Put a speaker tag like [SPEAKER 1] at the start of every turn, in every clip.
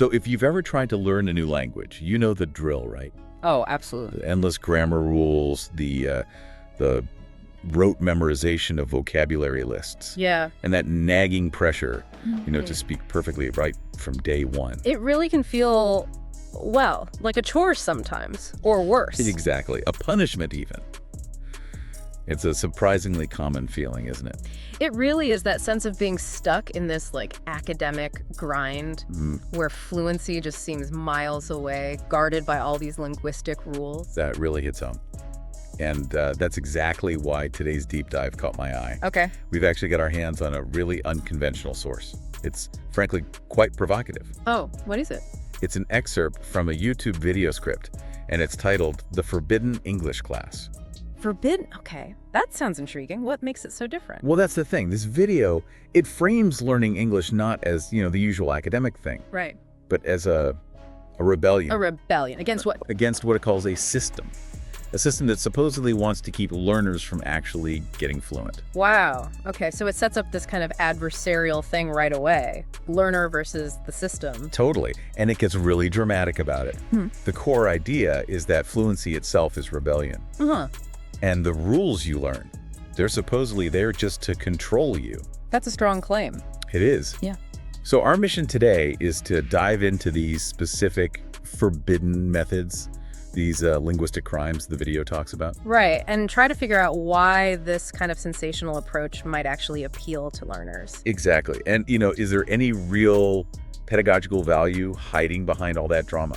[SPEAKER 1] So if you've ever tried to learn a new language, you know the drill, right?
[SPEAKER 2] Oh, absolutely.
[SPEAKER 1] The endless grammar rules, the rote memorization of vocabulary lists.
[SPEAKER 2] Yeah.
[SPEAKER 1] And that nagging pressure, to speak perfectly right from day one.
[SPEAKER 2] It really can feel, well, like a chore sometimes, or worse.
[SPEAKER 1] Exactly. A punishment even. It's a surprisingly common feeling, isn't it?
[SPEAKER 2] It really is that sense of being stuck in this academic grind where fluency just seems miles away, guarded by all these linguistic rules.
[SPEAKER 1] That really hits home. And that's exactly why today's deep dive caught my eye.
[SPEAKER 2] Okay.
[SPEAKER 1] We've actually got our hands on a really unconventional source. It's frankly quite provocative.
[SPEAKER 2] Oh, what is it?
[SPEAKER 1] It's an excerpt from a YouTube video script, and it's titled The Forbidden English Class.
[SPEAKER 2] Forbidden? Okay, that sounds intriguing. What makes it so different?
[SPEAKER 1] Well, that's the thing. This video, it frames learning English not as, the usual academic thing.
[SPEAKER 2] Right.
[SPEAKER 1] But as a rebellion.
[SPEAKER 2] A rebellion. Against what?
[SPEAKER 1] Against what it calls a system. A system that supposedly wants to keep learners from actually getting fluent.
[SPEAKER 2] Wow. Okay, so it sets up this kind of adversarial thing right away. Learner versus the system.
[SPEAKER 1] Totally. And it gets really dramatic about it. The core idea is that fluency itself is rebellion. And the rules you learn, they're supposedly there just to control you.
[SPEAKER 2] That's a strong claim.
[SPEAKER 1] It is.
[SPEAKER 2] Yeah.
[SPEAKER 1] So our mission today is to dive into these specific forbidden methods, these linguistic crimes the video talks about.
[SPEAKER 2] Right, and try to figure out why this kind of sensational approach might actually appeal to learners.
[SPEAKER 1] Exactly. And, is there any real pedagogical value hiding behind all that drama?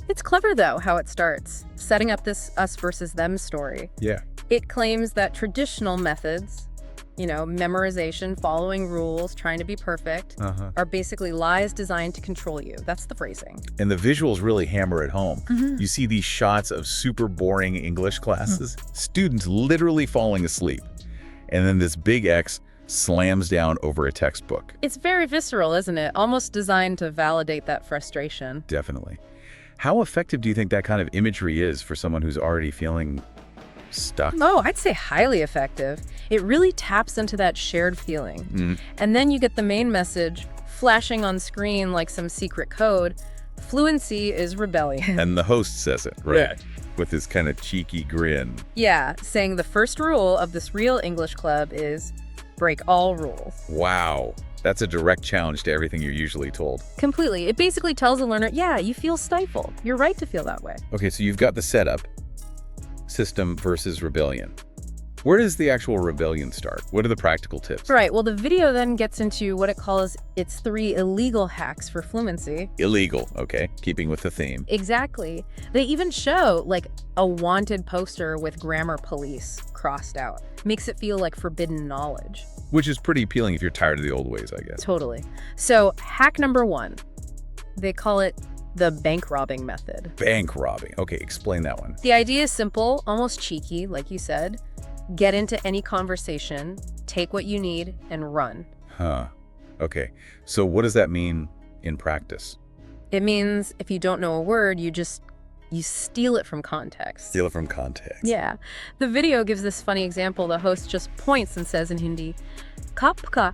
[SPEAKER 2] It's clever, though, how it starts, setting up this us versus them story.
[SPEAKER 1] Yeah.
[SPEAKER 2] It claims that traditional methods, memorization, following rules, trying to be perfect, are basically lies designed to control you. That's the phrasing.
[SPEAKER 1] And the visuals really hammer it home. You see these shots of super boring English classes, students literally falling asleep. And then this big X slams down over a textbook.
[SPEAKER 2] It's very visceral, isn't it? Almost designed to validate that frustration.
[SPEAKER 1] Definitely. How effective do you think that kind of imagery is for someone who's already feeling stuck?
[SPEAKER 2] Oh, I'd say highly effective. It really taps into that shared feeling. And then you get the main message flashing on screen like some secret code. Fluency is rebellion.
[SPEAKER 1] And the host says it, right?
[SPEAKER 2] Yeah.
[SPEAKER 1] With this kind of cheeky grin.
[SPEAKER 2] Yeah, saying the first rule of this real English club is break all rules.
[SPEAKER 1] Wow. That's a direct challenge to everything you're usually told.
[SPEAKER 2] Completely. It basically tells the learner, yeah, you feel stifled. You're right to feel that way.
[SPEAKER 1] Okay, so you've got the setup, system versus rebellion. Where does the actual rebellion start? What are the practical tips?
[SPEAKER 2] Right. Well, the video then gets into what it calls its 3 illegal hacks for fluency.
[SPEAKER 1] Illegal, okay, keeping with the theme.
[SPEAKER 2] Exactly. They even show a wanted poster with grammar police crossed out. Makes it feel like forbidden knowledge.
[SPEAKER 1] Which is pretty appealing if you're tired of the old ways, I guess.
[SPEAKER 2] Totally. So hack number 1, they call it the bank robbing method.
[SPEAKER 1] Bank robbing. Okay, explain that one.
[SPEAKER 2] The idea is simple, almost cheeky, like you said. Get into any conversation, take what you need, and run.
[SPEAKER 1] Okay. So what does that mean in practice?
[SPEAKER 2] It means if you don't know a word, you steal it from context.
[SPEAKER 1] Steal it from context.
[SPEAKER 2] Yeah. The video gives this funny example. The host just points and says in Hindi, "Kap ka,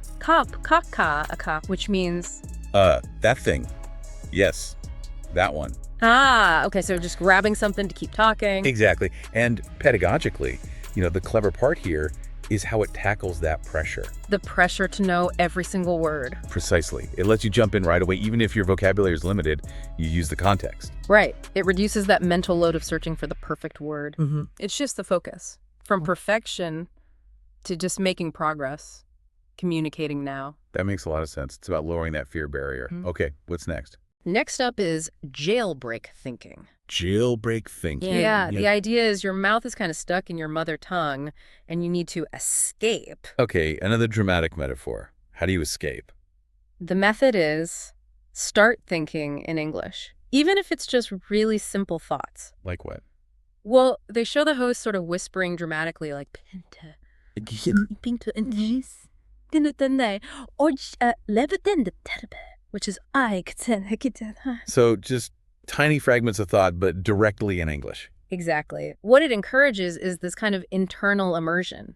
[SPEAKER 2] which means...
[SPEAKER 1] That thing. Yes. That one.
[SPEAKER 2] Okay, so just grabbing something to keep talking.
[SPEAKER 1] Exactly. And pedagogically, the clever part here is how it tackles that pressure.
[SPEAKER 2] The pressure to know every single word.
[SPEAKER 1] Precisely. It lets you jump in right away. Even if your vocabulary is limited, you use the context.
[SPEAKER 2] Right. It reduces that mental load of searching for the perfect word. It shifts the focus from perfection to just making progress, communicating now.
[SPEAKER 1] That makes a lot of sense. It's about lowering that fear barrier. Okay, what's next?
[SPEAKER 2] Next up is jailbreak thinking.
[SPEAKER 1] Jailbreak thinking.
[SPEAKER 2] Yeah, the idea is your mouth is kind of stuck in your mother tongue and you need to escape.
[SPEAKER 1] Okay, another dramatic metaphor. How do you escape?
[SPEAKER 2] The method is start thinking in English, even if it's just really simple thoughts.
[SPEAKER 1] Like what?
[SPEAKER 2] Well, they show the host sort of whispering dramatically like Pinta, which is I.
[SPEAKER 1] So just tiny fragments of thought, but directly in English.
[SPEAKER 2] Exactly. What it encourages is this kind of internal immersion.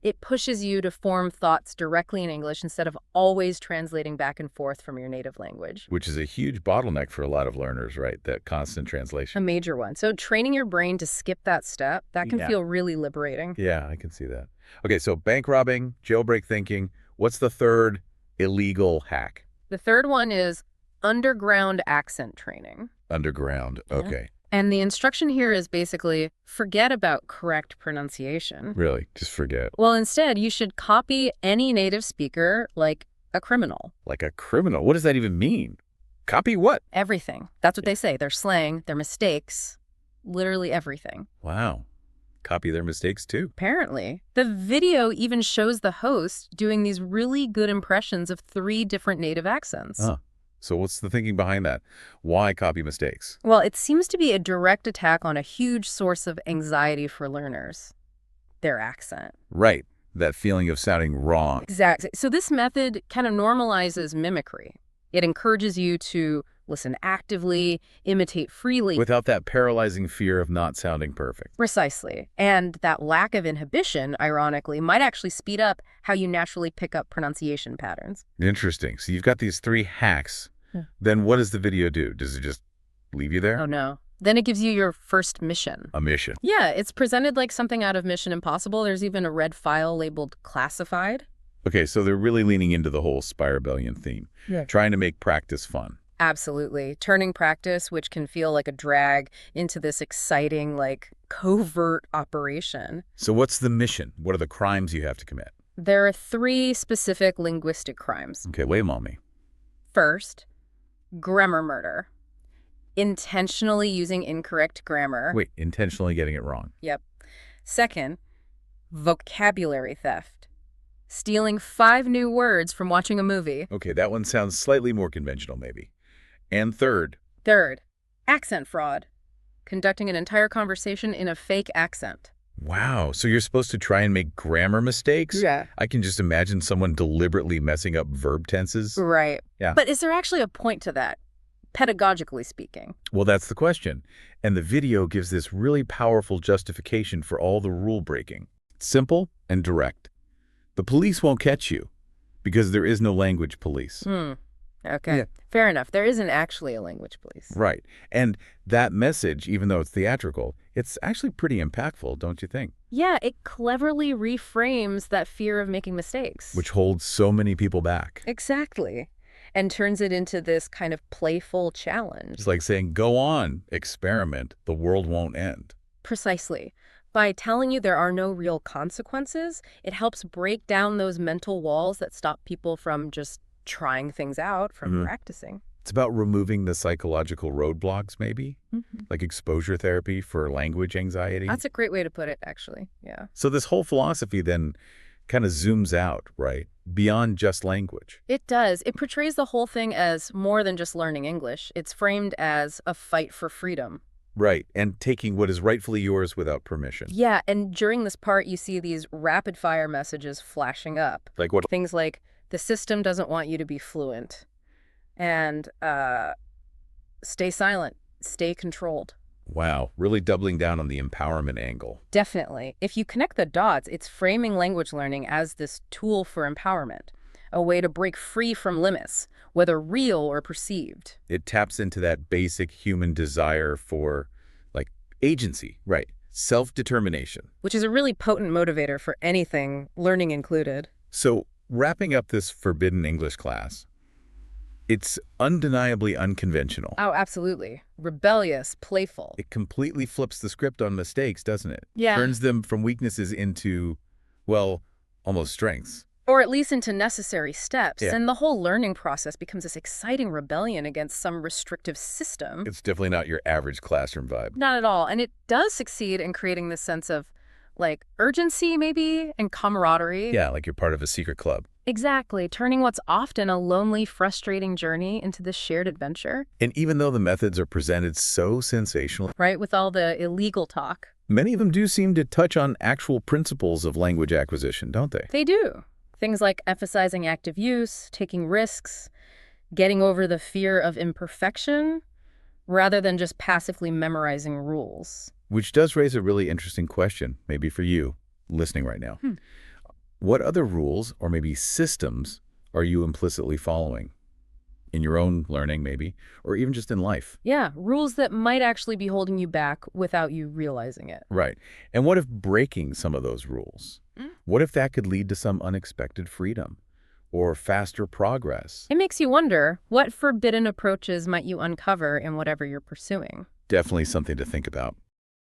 [SPEAKER 2] It pushes you to form thoughts directly in English instead of always translating back and forth from your native language.
[SPEAKER 1] Which is a huge bottleneck for a lot of learners, right? That constant
[SPEAKER 2] A
[SPEAKER 1] translation.
[SPEAKER 2] major one. So training your brain to skip that step, that can
[SPEAKER 1] Yeah.
[SPEAKER 2] feel really liberating.
[SPEAKER 1] Yeah, I can see that. Okay, so bank robbing, jailbreak thinking. What's the third illegal hack?
[SPEAKER 2] The third one is underground accent training.
[SPEAKER 1] Underground.
[SPEAKER 2] Yeah.
[SPEAKER 1] Okay.
[SPEAKER 2] And the instruction here is basically forget about correct pronunciation.
[SPEAKER 1] Really? Just forget.
[SPEAKER 2] Well, instead, you should copy any native speaker like a criminal.
[SPEAKER 1] Like a criminal. What does that even mean? Copy what?
[SPEAKER 2] Everything. That's what they say. Their slang, their mistakes, literally everything.
[SPEAKER 1] Wow. Copy their mistakes too.
[SPEAKER 2] Apparently. The video even shows the host doing these really good impressions of 3 different native accents.
[SPEAKER 1] Huh. So what's the thinking behind that? Why copy mistakes?
[SPEAKER 2] Well, it seems to be a direct attack on a huge source of anxiety for learners, their accent.
[SPEAKER 1] Right. That feeling of sounding wrong.
[SPEAKER 2] Exactly. So this method kind of normalizes mimicry. It encourages you to listen actively, imitate freely.
[SPEAKER 1] Without that paralyzing fear of not sounding perfect.
[SPEAKER 2] Precisely. And that lack of inhibition, ironically, might actually speed up how you naturally pick up pronunciation patterns.
[SPEAKER 1] Interesting. So you've got these 3 hacks.
[SPEAKER 2] Yeah.
[SPEAKER 1] Then what does the video do? Does it just leave you there?
[SPEAKER 2] Oh, no. Then it gives you your first mission.
[SPEAKER 1] A mission.
[SPEAKER 2] Yeah, it's presented like something out of Mission Impossible. There's even a red file labeled classified.
[SPEAKER 1] Okay, so they're really leaning into the whole Spy Rebellion theme.
[SPEAKER 2] Yeah.
[SPEAKER 1] Trying to make practice fun.
[SPEAKER 2] Absolutely. Turning practice, which can feel like a drag, into this exciting, like, covert operation.
[SPEAKER 1] So what's the mission? What are the crimes you have to commit?
[SPEAKER 2] There are 3 specific linguistic crimes.
[SPEAKER 1] Okay, lay them on me.
[SPEAKER 2] First, grammar murder. Intentionally using incorrect grammar.
[SPEAKER 1] Wait, intentionally getting it wrong.
[SPEAKER 2] Yep. Second, vocabulary theft. Stealing 5 new words from watching a movie.
[SPEAKER 1] Okay, that one sounds slightly more conventional maybe. And third,
[SPEAKER 2] Third, accent fraud. Conducting an entire conversation in a fake accent.
[SPEAKER 1] wow, so you're supposed to try and make grammar mistakes?
[SPEAKER 2] Yeah.
[SPEAKER 1] I can just imagine someone deliberately messing up verb tenses.
[SPEAKER 2] Right.
[SPEAKER 1] Yeah.
[SPEAKER 2] But is there actually a point to that, pedagogically speaking?
[SPEAKER 1] Well, that's the question. And the video gives this really powerful justification for all the rule breaking. It's simple and direct. The police won't catch you because there is no language police.
[SPEAKER 2] Okay.
[SPEAKER 1] Yeah.
[SPEAKER 2] Fair enough. There isn't actually a language police.
[SPEAKER 1] Right. And that message, even though it's theatrical, it's actually pretty impactful, don't you think?
[SPEAKER 2] Yeah, it cleverly reframes that fear of making mistakes.
[SPEAKER 1] Which holds so many people back.
[SPEAKER 2] Exactly. And turns it into this kind of playful challenge.
[SPEAKER 1] It's like saying, go on, experiment, the world won't end.
[SPEAKER 2] Precisely. By telling you there are no real consequences, it helps break down those mental walls that stop people from just trying things out, from practicing.
[SPEAKER 1] It's about removing the psychological roadblocks, maybe, like exposure therapy for language anxiety.
[SPEAKER 2] That's a great way to put it, actually. Yeah.
[SPEAKER 1] So this whole philosophy then kind of zooms out, right, beyond just language.
[SPEAKER 2] It does. It portrays the whole thing as more than just learning English. It's framed as a fight for freedom.
[SPEAKER 1] Right, and taking what is rightfully yours without permission.
[SPEAKER 2] Yeah, and during this part, you see these rapid-fire messages flashing up.
[SPEAKER 1] Like what?
[SPEAKER 2] Things like, the system doesn't want you to be fluent. And stay silent. Stay controlled.
[SPEAKER 1] Wow, really doubling down on the empowerment angle.
[SPEAKER 2] Definitely. If you connect the dots, it's framing language learning as this tool for empowerment, a way to break free from limits, whether real or perceived.
[SPEAKER 1] It taps into that basic human desire for, like, agency, right? Self-determination.
[SPEAKER 2] Which is a really potent motivator for anything, learning included.
[SPEAKER 1] So, wrapping up this forbidden English class, it's undeniably unconventional.
[SPEAKER 2] Oh, absolutely. Rebellious, playful.
[SPEAKER 1] It completely flips the script on mistakes, doesn't it?
[SPEAKER 2] Yeah.
[SPEAKER 1] Turns them from weaknesses into, well, almost strengths.
[SPEAKER 2] Or at least into necessary steps.
[SPEAKER 1] Yeah.
[SPEAKER 2] And the whole learning process becomes this exciting rebellion against some restrictive system.
[SPEAKER 1] It's definitely not your average classroom vibe.
[SPEAKER 2] Not at all. And it does succeed in creating this sense of, like, urgency, maybe, and camaraderie.
[SPEAKER 1] Yeah, like you're part of a secret club.
[SPEAKER 2] Exactly. Turning what's often a lonely, frustrating journey into this shared adventure.
[SPEAKER 1] And even though the methods are presented so sensational,
[SPEAKER 2] Right? With all the illegal talk.
[SPEAKER 1] many of them do seem to touch on actual principles of language acquisition, don't they?
[SPEAKER 2] They do. Things like emphasizing active use, taking risks, getting over the fear of imperfection, rather than just passively memorizing rules.
[SPEAKER 1] Which does raise a really interesting question, maybe for you, listening right now. What other rules or maybe systems are you implicitly following? In your own learning, maybe, or even just in life.
[SPEAKER 2] Yeah, rules that might actually be holding you back without you realizing it.
[SPEAKER 1] Right. And what if breaking some of those rules? What if that could lead to some unexpected freedom or faster progress?
[SPEAKER 2] It makes you wonder, what forbidden approaches might you uncover in whatever you're pursuing?
[SPEAKER 1] Definitely something to think about.